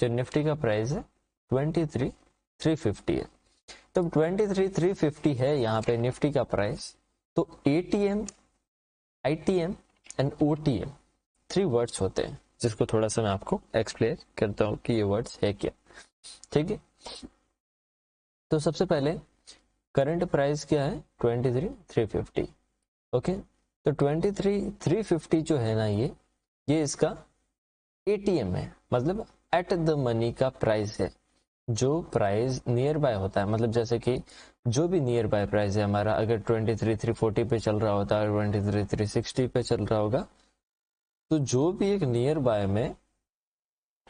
जो निफ्टी का प्राइस है 23,350 है। तो 23,350 है यहाँ पे निफ्टी का प्राइस। तो ATM, ITM and OTM 3 words होते हैं, जिसको थोड़ा सा मैं आपको एक्सप्लेन करता हूँ कि ये वर्ड्स है क्या। ठीक है, तो सबसे पहले करंट प्राइस क्या है 23,350। ओके, तो 23,350 जो है ना, ये इसका एटीएम है, मतलब एट द मनी का प्राइस है। जो प्राइस नियर बाय होता है, मतलब जैसे कि जो भी नियर बाय प्राइस है हमारा, अगर 23,340 पे चल रहा होता है, 23,360 पे चल रहा होगा, तो जो भी एक नियर बाय में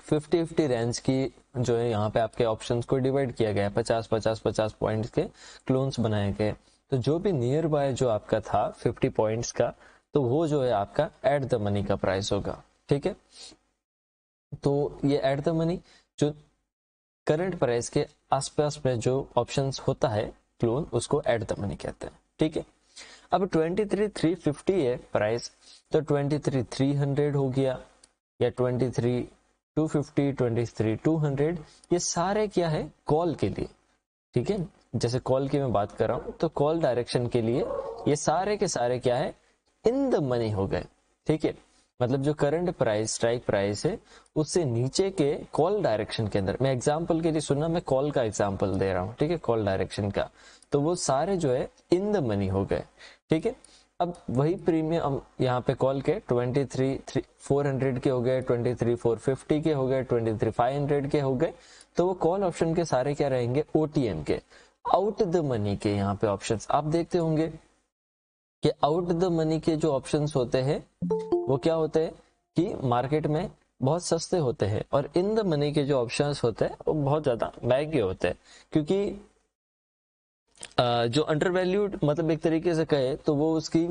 50-50 रेंज की जो है यहाँ पे आपके ऑप्शंस को डिवाइड किया गया है, 50-50-50 पॉइंट्स के क्लोन्स बनाए गए। तो जो भी नियर बाय जो आपका था 50 पॉइंट्स का, तो वो जो है आपका एट द मनी का प्राइस होगा। ठीक है, तो ये एट द मनी जो करंट प्राइस के आसपास में जो ऑप्शंस होता है क्लोन, उसको एट द मनी कहते हैं। ठीक है, अब 23,350 है प्राइस, तो 23,300 हो गया, या 23,250, 23,200, ये सारे क्या है कॉल के लिए। ठीक है, जैसे कॉल की मैं बात कर रहा हूं, तो कॉल डायरेक्शन के लिए ये सारे के सारे क्या है इन द मनी हो गए। ठीक है, मतलब जो करंट प्राइस स्ट्राइक प्राइस है उससे नीचे के कॉल डायरेक्शन के अंदर, मैं एग्जांपल के लिए सुनना, मैं कॉल का एग्जांपल दे रहा हूं। ठीक है, कॉल डायरेक्शन का, तो वो सारे जो है इन द मनी हो गए। ठीक है, अब वही प्रीमियम यहाँ पे कॉल के 23,400 के हो गए, 23,450 के हो गए, 23,500 के हो गए, तो वो कॉल ऑप्शन के सारे क्या रहेंगे ओटीएम के, आउट द मनी के। यहाँ पे ऑप्शंस आप देखते होंगे कि आउट द मनी के जो ऑप्शंस होते हैं वो क्या होते हैं कि मार्केट में बहुत सस्ते होते हैं, और इन द मनी के जो ऑप्शंस होते हैं वो बहुत ज्यादा महंगे होते हैं, क्योंकि जो अंडर वैल्यूड, मतलब एक तरीके से कहे तो वो उसकी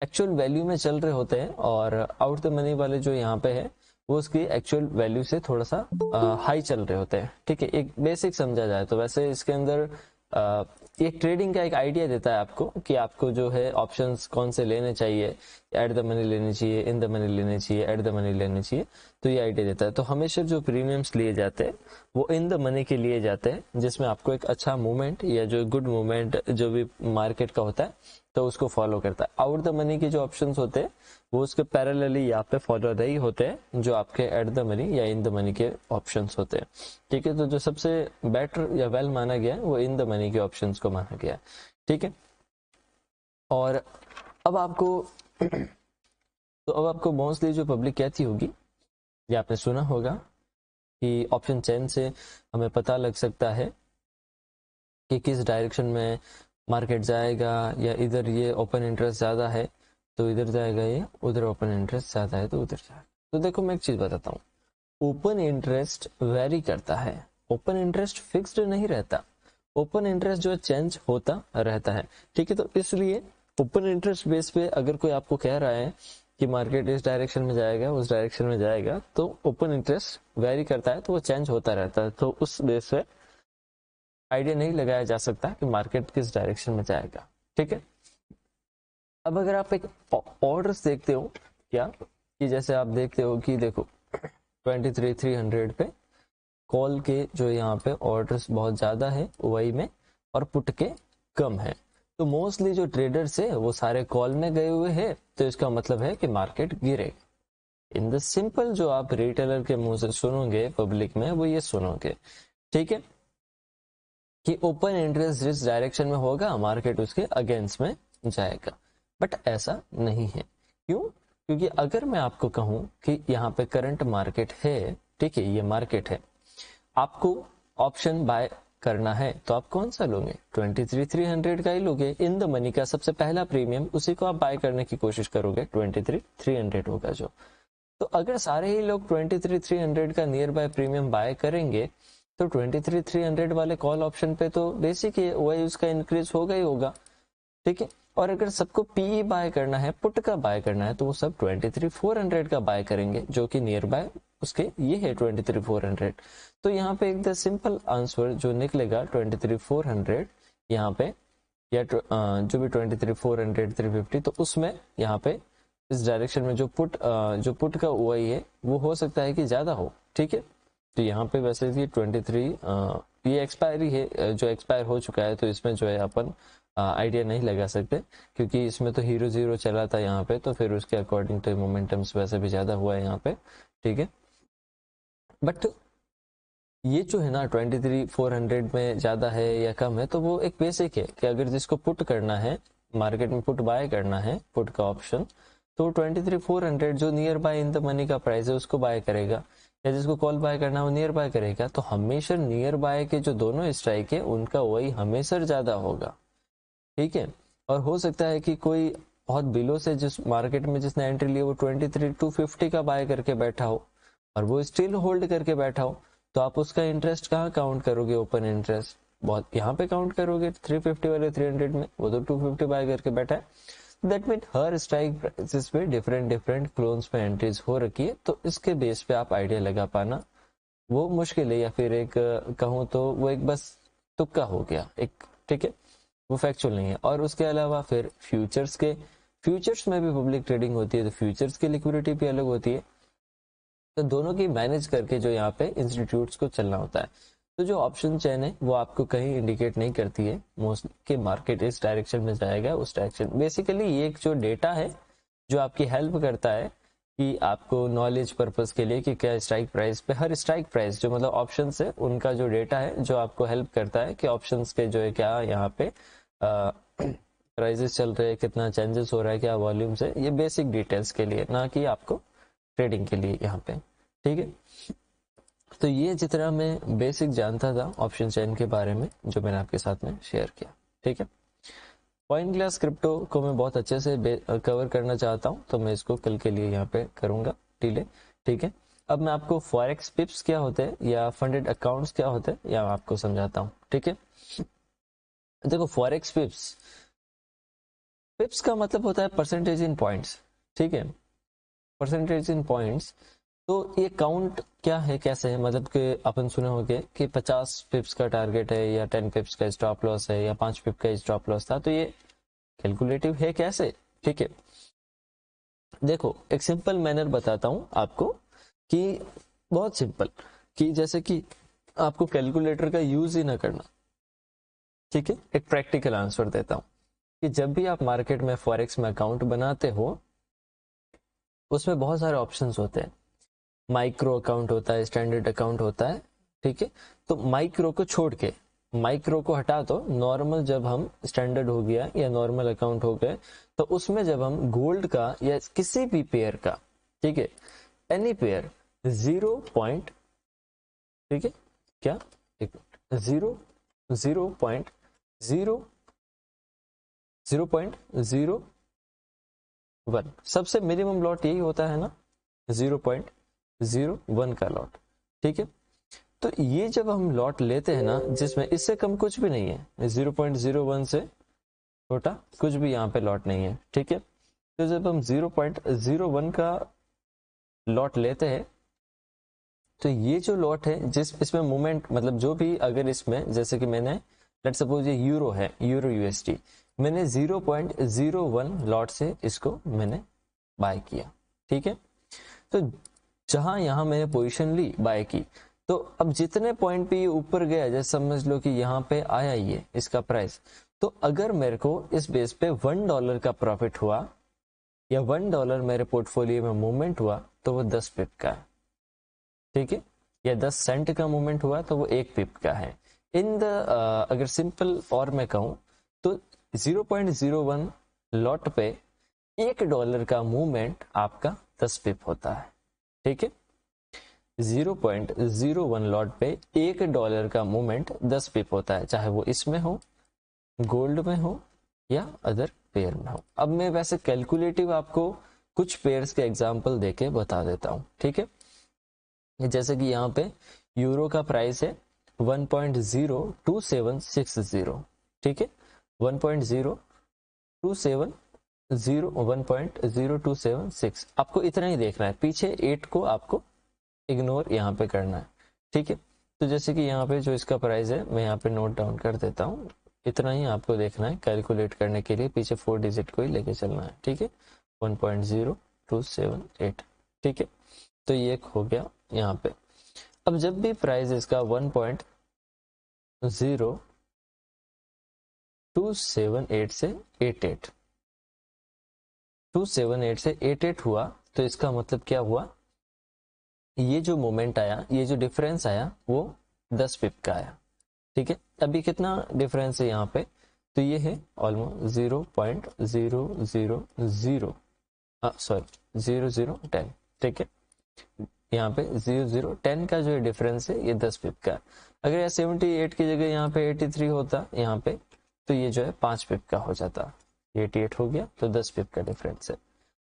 एक्चुअल वैल्यू में चल रहे होते हैं, और आउट द मनी वाले जो यहाँ पे है वो उसकी एक्चुअल वैल्यू से थोड़ा सा हाई चल रहे होते हैं। ठीक है, एक बेसिक समझा जाए तो वैसे इसके अंदर एक ट्रेडिंग का एक आइडिया देता है आपको कि आपको जो है ऑप्शंस कौन से लेने चाहिए, एट द मनी लेने चाहिए, इन द मनी लेने चाहिए, एट द मनी लेने चाहिए, तो ये आइडिया देता है। तो हमेशा जो प्रीमियम्स लिए जाते हैं वो इन द मनी के लिए जाते हैं, जिसमें आपको एक अच्छा मूवमेंट या जो गुड मूवमेंट जो भी मार्केट का होता है तो उसको फॉलो करता है। आउट द मनी के जो ऑप्शंस होते हैं वो उसके पैरेलली यहाँ पे फॉलो नहीं होते हैं जो आपके एट द मनी या इन द मनी के ऑप्शंस होते हैं। ठीक है, तो जो सबसे बेटर या वेल माना गया है वो इन द मनी के ऑप्शंस को माना गया है। ठीक है, और अब आपको तो अब आपको मोस्टली जो पब्लिक कहती होगी, या आपने सुना होगा कि ऑप्शन चेन से हमें पता लग सकता है कि किस डायरेक्शन में मार्केट जाएगा, या इधर ये ओपन इंटरेस्ट ज्यादा है तो इधर जाएगा, ये उधर ओपन इंटरेस्ट ज्यादा है तो उधर जाएगा। तो देखो मैं एक चीज बताता हूँ, ओपन इंटरेस्ट वेरी करता है, ओपन इंटरेस्ट फिक्स्ड नहीं रहता, ओपन इंटरेस्ट जो है चेंज होता रहता है। ठीक है, तो इसलिए ओपन इंटरेस्ट बेस पे अगर कोई आपको कह रहा है कि मार्केट इस डायरेक्शन में जाएगा उस डायरेक्शन में जाएगा, तो ओपन इंटरेस्ट वेरी करता है, तो वो चेंज होता रहता है, तो उस बेस पे आइडिया नहीं लगाया जा सकता कि मार्केट किस डायरेक्शन में जाएगा। ठीक है, अब अगर आप एक ऑर्डर्स देखते हो क्या, कि जैसे आप देखते हो कि देखो 23,300 पे कॉल के जो यहाँ पे ऑर्डर्स बहुत ज्यादा है वही में, और पुट के कम है, तो मोस्टली जो ट्रेडर्स है वो सारे कॉल में गए हुए हैं, तो इसका मतलब है कि मार्केट गिरेगा। इन द सिंपल जो आप रिटेलर के मुंह से सुनोगे पब्लिक में वो ये सुनोगे, ठीक है, कि ओपन इंटरेस्ट जिस डायरेक्शन में होगा मार्केट उसके अगेंस्ट में जाएगा, बट ऐसा नहीं है। क्यों? क्योंकि अगर मैं आपको कहूं कि यहाँ पे करंट मार्केट है, ठीक है, ये मार्केट है, आपको ऑप्शन बाय करना है तो आप कौन सा लोगे? 23,300 का ही लोगे, इन द मनी का सबसे पहला प्रीमियम, उसी को आप बाय करने की कोशिश करोगे, 23,300 होगा जो। तो अगर सारे ही लोग 23,300 का नियर बाय प्रीमियम बाय करेंगे तो 23,300 वाले कॉल ऑप्शन पे तो बेसिक है वही उसका इंक्रीज होगा ही होगा। ठीक है, और अगर सबको पीई बाय करना है, पुट का बाय करना है, तो वो सब 23,400 का बाय करेंगे, जो कि नियर बाय उसके ये है 23,400। तो यहाँ पे एक द सिंपल आंसर जो निकलेगा 23,400 यहाँ पे, या जो भी 23,400 350, तो उसमें यहाँ पे इस डायरेक्शन में जो पुट का ओआई है वो हो सकता है कि ज्यादा हो, ठीक है। तो यहाँ पे वैसे ये 23 ये एक्सपायरी है, जो एक्सपायर हो चुका है, तो इसमें जो है अपन आइडिया नहीं लगा सकते, क्योंकि इसमें तो हीरो जीरो चला था यहाँ पे, तो फिर उसके अकॉर्डिंग तो मोमेंटम्स वैसे भी ज्यादा हुआ है यहाँ पे, ठीक है। बट ये जो है ना 23,400 में ज्यादा है या कम है, तो वो एक बेसिक है कि अगर जिसको पुट करना है, मार्केट में पुट बाय करना है, पुट का ऑप्शन, तो 23,400 जो near by in the money का प्राइस है उसको बाय करेगा, या जिसको कॉल बाय करना है वो नियर बाय करेगा। तो हमेशा नियर बाय के जो दोनों स्ट्राइक है उनका वही हमेशा ज्यादा होगा, ठीक है। और हो सकता है कि कोई बहुत बिलो से जिस मार्केट में जिसने एंट्री ली वो 23,250 का बाय करके बैठा हो और वो स्टिल होल्ड करके बैठा हो, तो आप उसका इंटरेस्ट कहाँ काउंट करोगे? ओपन इंटरेस्ट बहुत यहाँ पे काउंट करोगे 350 वाले 300 में, वो तो 250 बाय करके बैठा है। That mean her strike prices पे डिफरेंट क्लोन्स पे एंट्रीज हो रखी है, तो इसके बेस पे आप आइडिया लगा पाना वो मुश्किल है, या फिर एक कहूँ तो वो एक बस तुक्का हो गया एक, ठीक है, वो फैक्चुअल नहीं है। और उसके अलावा फिर फ्यूचर्स में भी पब्लिक ट्रेडिंग होती है, तो फ्यूचर्स की लिक्विडिटी भी अलग होती है, तो दोनों की मैनेज करके जो यहाँ पे इंस्टीट्यूट्स को चलना होता है। तो जो ऑप्शन चेन है वो आपको कहीं इंडिकेट नहीं करती है मोस्ट के मार्केट इस डायरेक्शन में जाएगा, उस डायरेक्शन। बेसिकली ये एक जो डेटा है जो आपकी हेल्प करता है कि आपको नॉलेज पर्पस के लिए कि क्या स्ट्राइक प्राइस पे, हर स्ट्राइक प्राइस जो मतलब ऑप्शंस है उनका जो डेटा है जो आपको हेल्प करता है कि ऑप्शंस के जो है क्या यहाँ पे प्राइजेस चल रहे हैं, कितना चेंजेस हो रहा है, क्या वॉल्यूम है, ये बेसिक डिटेल्स के लिए, ना कि आपको ट्रेडिंग के लिए यहाँ पे, ठीक है। तो ये जितना मैं बेसिक जानता था ऑप्शन चेन के बारे में जो मैंने आपके साथ में शेयर किया, ठीक है। पॉइंट क्लास क्रिप्टो को मैं बहुत अच्छे से कवर करना चाहता हूं, तो मैं इसको कल के लिए यहाँ पे करूंगा डिले, ठीक है। अब मैं आपको फॉरेक्स पिप्स क्या होते हैं या फंडेड अकाउंट्स क्या होते हैं या आपको समझाता हूँ, ठीक है। देखो फॉरेक्स पिप्स का मतलब होता है परसेंटेज इन पॉइंट्स, ठीक है, परसेंटेज इन पॉइंट्स। तो ये काउंट क्या है, कैसे है, मतलब कि अपन सुने होंगे कि 50 पिप्स का टारगेट है या 10 पिप्स का स्टॉप लॉस है या 5 पिप का स्टॉप लॉस था, तो ये कैलकुलेटिव है कैसे, ठीक है। देखो एक सिंपल मैनर बताता हूं आपको कि बहुत सिंपल, कि जैसे कि आपको कैलकुलेटर का यूज ही ना करना, ठीक है। एक प्रैक्टिकल आंसर देता हूं कि जब भी आप मार्केट में फॉरेक्स में अकाउंट बनाते हो उसमें बहुत सारे ऑप्शंस होते हैं। माइक्रो अकाउंट होता है, स्टैंडर्ड अकाउंट होता है, ठीक है। तो माइक्रो को छोड़ के, माइक्रो को हटा दो, नॉर्मल जब हम स्टैंडर्ड हो गया या नॉर्मल अकाउंट हो गए, तो उसमें जब हम गोल्ड का या किसी भी पेयर का, ठीक है, एनी पेयर 0 ठीक है, क्या एक 0.01 सबसे मिनिमम लॉट यही होता है ना, 0.01 का लॉट, ठीक है। तो ये जब हम लॉट लेते हैं ना जिसमें इससे कम कुछ भी नहीं है, 0.01 से छोटा कुछ भी यहाँ पे लॉट नहीं है, ठीक है। तो जब हम 0.01 का लॉट लेते हैं तो ये जो लॉट है जिस इसमें मूवमेंट मतलब जो भी, अगर इसमें जैसे कि मैंने लेट्स सपोज ये यूरो है, यूरो यूएसडी, मैंने 0.01 लॉट से इसको मैंने बाय किया, ठीक है। तो जहां यहां मैंने पोजीशन ली बाय की, तो अब जितने पॉइंट पे ये ऊपर गया, जैसे समझ लो कि यहाँ पे आया ये इसका प्राइस, तो अगर मेरे को इस बेस पे $1 का प्रॉफिट हुआ या $1 मेरे पोर्टफोलियो में मूवमेंट हुआ तो वो 10 पिप का है, ठीक है, या 10 सेंट का मूवमेंट हुआ तो वो 1 पिप का है। इन द अगर सिंपल और मैं कहूं तो 0.01 लॉट पे $1 का मूवमेंट आपका 10 पिप होता है, ठीक है। 0.01 लॉट पे $1 का मूवमेंट 10 पिप होता है, चाहे वो इसमें हो, गोल्ड में हो या अदर पेयर में हो। अब मैं वैसे कैलकुलेटिव आपको कुछ पेयर्स के एग्जांपल देके बता देता हूं, ठीक है। जैसे कि यहाँ पे यूरो का प्राइस है 1.02760, ठीक है, 1.0276, आपको इतना ही देखना है, पीछे 8 को आपको इग्नोर यहाँ पे करना है, ठीक है। तो जैसे कि यहाँ पे जो इसका प्राइस है मैं यहाँ पे नोट डाउन कर देता हूँ, इतना ही आपको देखना है कैलकुलेट करने के लिए, पीछे 4 डिजिट को ही लेके चलना है, ठीक है। 1.0 0.278, ठीक है। तो ये एक हो गया यहाँ पे। अब जब भी प्राइस इसका 1.0278 से 88 278 से 88 हुआ, तो इसका मतलब क्या हुआ, ये जो मोमेंट आया, ये जो डिफरेंस आया वो 10 पिप का आया, ठीक है। अभी कितना डिफरेंस है यहाँ पे, तो ये है ऑलमोस्ट 0.000 ठीक है। यहाँ पे 0010 का जो डिफरेंस है ये 10 पिप का है। अगर यह 78 की जगह यहाँ पे 83 होता यहाँ पे, तो ये जो है 5 पिप का हो जाता। 88 हो गया तो 10 पिप का डिफरेंस है।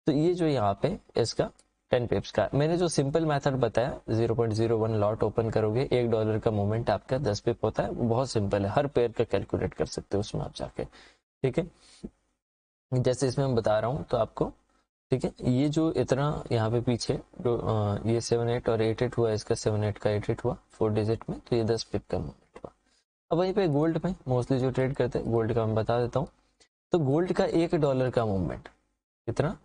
तो ये जो यहाँ पे इसका 10 पिप्स का, मैंने जो सिंपल मेथड बताया 0.01 लॉट ओपन करोगे, $1 का मूवमेंट आपका 10 पिप होता है, बहुत सिंपल है, हर पेयर का कैलकुलेट कर सकते हो उसमें आप जाके, ठीक है। जैसे इसमें मैं बता रहा हूँ तो आपको, ठीक है। ये जो इतना यहाँ पे पीछे जो ये 78 और 88 हुआ, इसका 78 का 88 हुआ 4 डिजिट में, तो ये 10 पिप का मूवमेंट हुआ। अब वहीं पे गोल्ड में मोस्टली जो ट्रेड करते हैं, गोल्ड का मैं बता देता हूँ। तो गोल्ड का $1 का मूवमेंट कितना,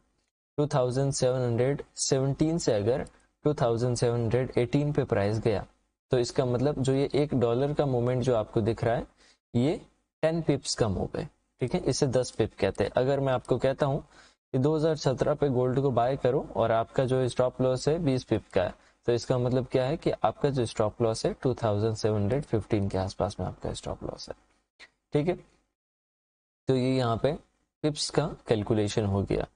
2717 से अगर 2718 पे प्राइस गया, तो इसका मतलब जो ये $1 का मूवमेंट जो आपको दिख रहा है, ये 10 पिप्स का मूव है, ठीक है। इसे 10 पिप कहते हैं। अगर मैं आपको कहता हूँ कि 2017 पे गोल्ड को बाय करो और आपका जो स्टॉप लॉस है 20 पिप का है, तो इसका मतलब क्या है कि आपका जो स्टॉप लॉस है 2715 के आसपास में आपका स्टॉप लॉस है, ठीक है। तो ये यहाँ पे पिप्स का कैलकुलेशन हो गया,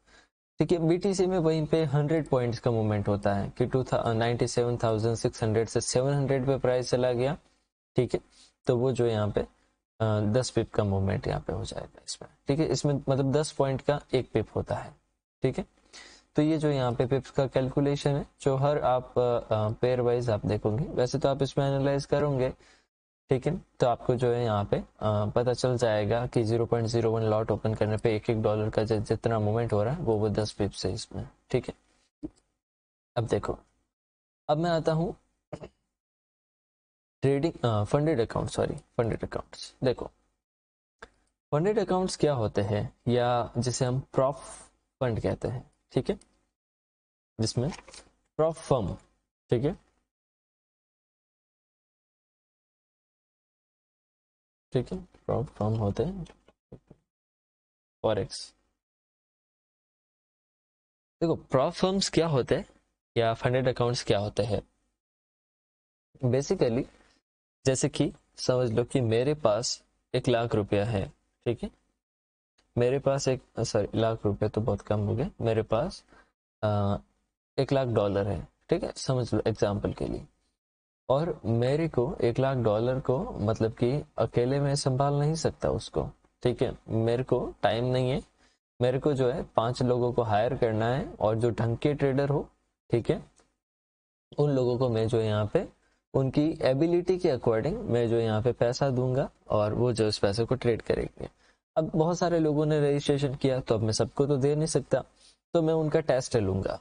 ठीक है। बीटीसी में वहीं पे 100 पॉइंट्स का मूवमेंट होता है कि 97,600 से 700 पे प्राइस चला गया, ठीक है। तो वो जो यहाँ पे 10 पिप का मूवमेंट यहाँ पे हो जाएगा इसमें, ठीक है। इसमें मतलब 10 पॉइंट का एक पिप होता है, ठीक है। तो ये जो यहाँ पे पिप्स का कैलकुलेशन है, जो हर आप पेयर वाइज आप देखोगे, वैसे तो आप इसमें एनालाइज करोगे, ठीक है। तो आपको जो है यहाँ पे पता चल जाएगा कि 0.01 लॉट ओपन करने पे $1 का जितना मूवमेंट हो रहा है वो 10 पिप्स है इसमें, ठीक है। अब देखो, अब मैं आता हूँ ट्रेडिंग फंडेड अकाउंट्स। देखो, फंडेड अकाउंट्स क्या होते हैं, या जिसे हम प्रॉफ फंड कहते हैं, ठीक है, जिसमें प्रॉफ फर्म, ठीक है, ठीक है, प्रॉफ फर्म होते हैं फॉरेक्स। देखो, प्रॉफ फर्म्स क्या होते हैं या फंडेड अकाउंट्स क्या होते हैं, बेसिकली जैसे कि समझ लो कि मेरे पास 1,00,000 रुपया है, ठीक है। मेरे पास $1,00,000 तो बहुत कम हो गए, मेरे पास $1,00,000 है, ठीक है, समझ लो एग्जाम्पल के लिए। और मेरे को $1,00,000 को मतलब कि अकेले में संभाल नहीं सकता उसको, ठीक है। मेरे को टाइम नहीं है, मेरे को जो है 5 लोगों को हायर करना है, और जो ढंग के ट्रेडर हो, ठीक है, उन लोगों को मैं जो यहाँ पे उनकी एबिलिटी के अकॉर्डिंग मैं जो यहाँ पे पैसा दूंगा, और वो जो इस पैसे को ट्रेड करेंगे। अब बहुत सारे लोगों ने रजिस्ट्रेशन किया, तो अब मैं सबको तो दे नहीं सकता, तो मैं उनका टेस्ट लूंगा।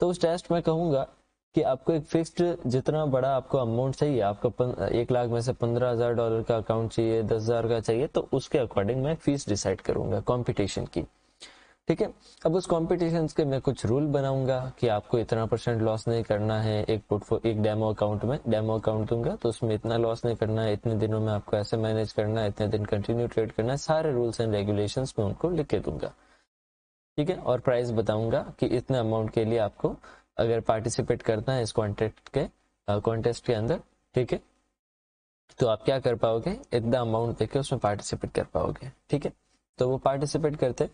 तो उस टेस्ट में कहूंगा कि आपको एक फिक्स्ड जितना बड़ा आपको अमाउंट चाहिए, आपको 1,00,000 में से $15,000 का अकाउंट चाहिए, 10,000 का चाहिए, तो उसके अकॉर्डिंग मैं फीस डिसाइड करूंगा कॉम्पिटिशन की, ठीक है। अब उस कॉम्पिटिशन के मैं कुछ रूल बनाऊंगा कि आपको इतना % लॉस नहीं करना है, एक डेमो अकाउंट में डेमो अकाउंट दूंगा तो उसमें इतना लॉस नहीं करना है, इतने दिनों में आपको ऐसे मैनेज करना है, इतने दिन कंटिन्यू ट्रेड करना है, सारे रूल्स एंड रेगुलेशंस में उनको लिख के दूंगा, ठीक है। और प्राइस बताऊंगा कि इतने अमाउंट के लिए आपको अगर पार्टिसिपेट करना है इस कॉन्टेस्ट के अंदर, ठीक है, तो आप क्या कर पाओगे, इतना अमाउंट देके उसमें पार्टिसिपेट कर पाओगे, ठीक है। तो वो पार्टिसिपेट करते।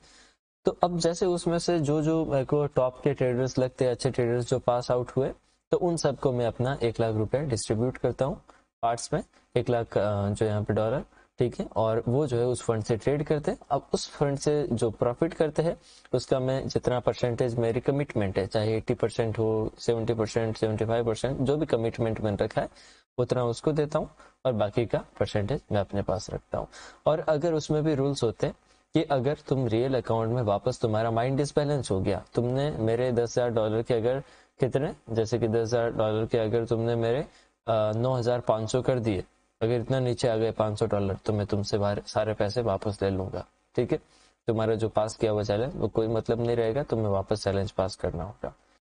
तो अब जैसे उसमें से जो जो मेरे को टॉप के ट्रेडर्स लगते हैं, अच्छे ट्रेडर्स जो पास आउट हुए, तो उन सबको मैं अपना $1,00,000 डिस्ट्रीब्यूट करता हूँ पार्ट्स में, 1,00,000 जो यहाँ पे डॉलर, ठीक है। और वो जो है उस फंड से ट्रेड करते हैं। अब उस फंड से जो प्रॉफिट करते हैं उसका मैं जितना % मेरी कमिटमेंट है, चाहे 80% हो, 70%, 75%, जो भी कमिटमेंट मैंने रखा है उतना उसको देता हूँ, और बाकी का % मैं अपने पास रखता हूँ। और अगर उसमें भी रूल्स होते हैं कि अगर तुम रियल अकाउंट में वापस तुम्हारा माइंड डिसबैलेंस हो गया, तुमने मेरे $10,000 के अगर कितने, जैसे कि $10,000 के अगर तुमने मेरे 9,500 कर दिए, अगर इतना नीचे आ गए $500, तो मैं तुमसे सारे पैसे वापस ले लूंगा, ठीक है। तुम्हारा जो पास किया हुआ चैलेंज वो कोई मतलब नहीं रहेगा, तुम्हें वापस चैलेंज पास करना होगा।